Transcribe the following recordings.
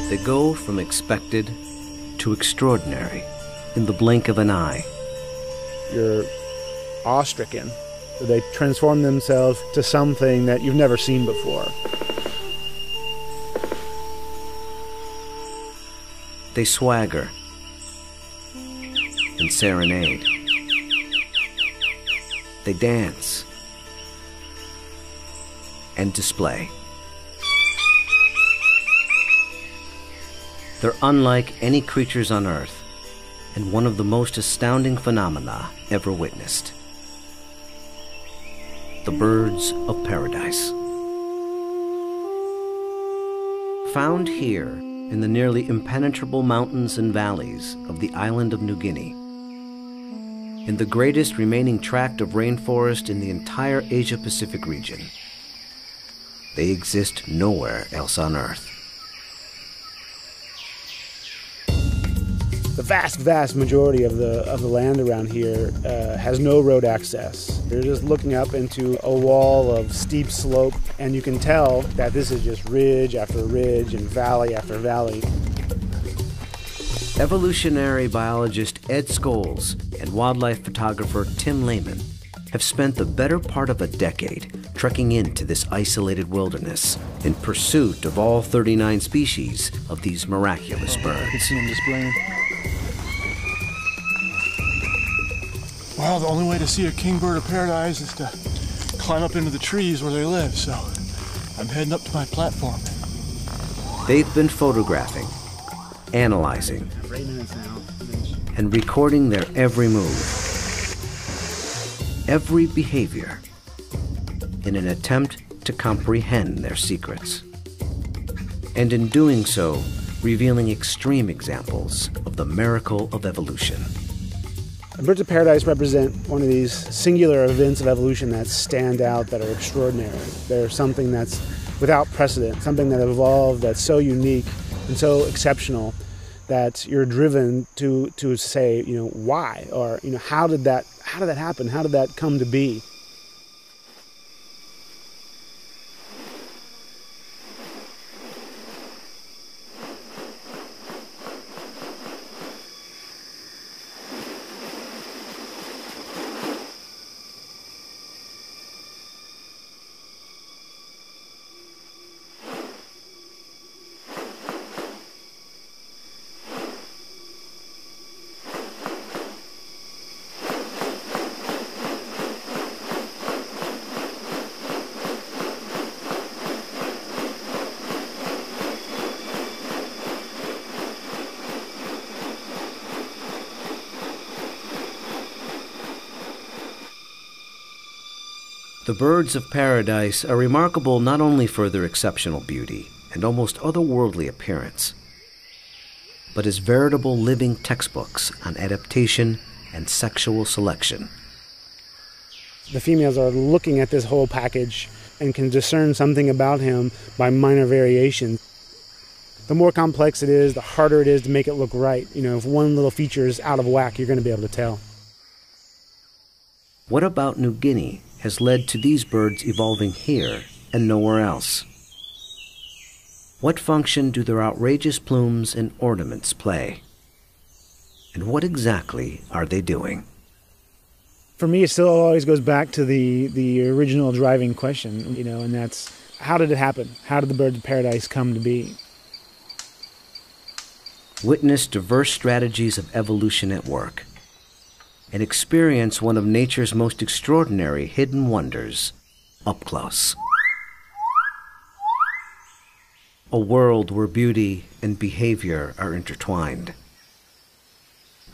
They go from expected to extraordinary in the blink of an eye. You're awe-stricken. They transform themselves to something that you've never seen before. They swagger and serenade. They dance and display. They're unlike any creatures on Earth, and one of the most astounding phenomena ever witnessed. The birds of paradise. Found here in the nearly impenetrable mountains and valleys of the island of New Guinea, in the greatest remaining tract of rainforest in the entire Asia-Pacific region. They exist nowhere else on Earth. The vast majority of the land around here has no road access. You're just looking up into a wall of steep slope, and you can tell that this is just ridge after ridge and valley after valley. Evolutionary biologist Ed Scholes and wildlife photographer Tim Lehman have spent the better part of a decade trekking into this isolated wilderness in pursuit of all 39 species of these miraculous birds. I can see them displaying. Well, the only way to see a kingbird of paradise is to climb up into the trees where they live, so I'm heading up to my platform. They've been photographing, analyzing, and recording their every move, every behavior, in an attempt to comprehend their secrets. And in doing so, revealing extreme examples of the miracle of evolution. Birds of paradise represent one of these singular events of evolution that stand out, that are extraordinary. They're something that's without precedent, something that evolved that's so unique and so exceptional that you're driven to say, why? Or, how did that happen? How did that come to be? The birds of paradise are remarkable not only for their exceptional beauty and almost otherworldly appearance, but as veritable living textbooks on adaptation and sexual selection. The females are looking at this whole package and can discern something about him by minor variation. The more complex it is, the harder it is to make it look right. If one little feature is out of whack, you're going to be able to tell. What about New Guinea has led to these birds evolving here and nowhere else? What function do their outrageous plumes and ornaments play? And what exactly are they doing? For me, it still always goes back to the original driving question, and that's, how did it happen? How did the birds of paradise come to be? Witness diverse strategies of evolution at work, and experience one of nature's most extraordinary hidden wonders up close. A world where beauty and behavior are intertwined.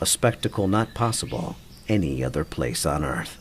A spectacle not possible any other place on Earth.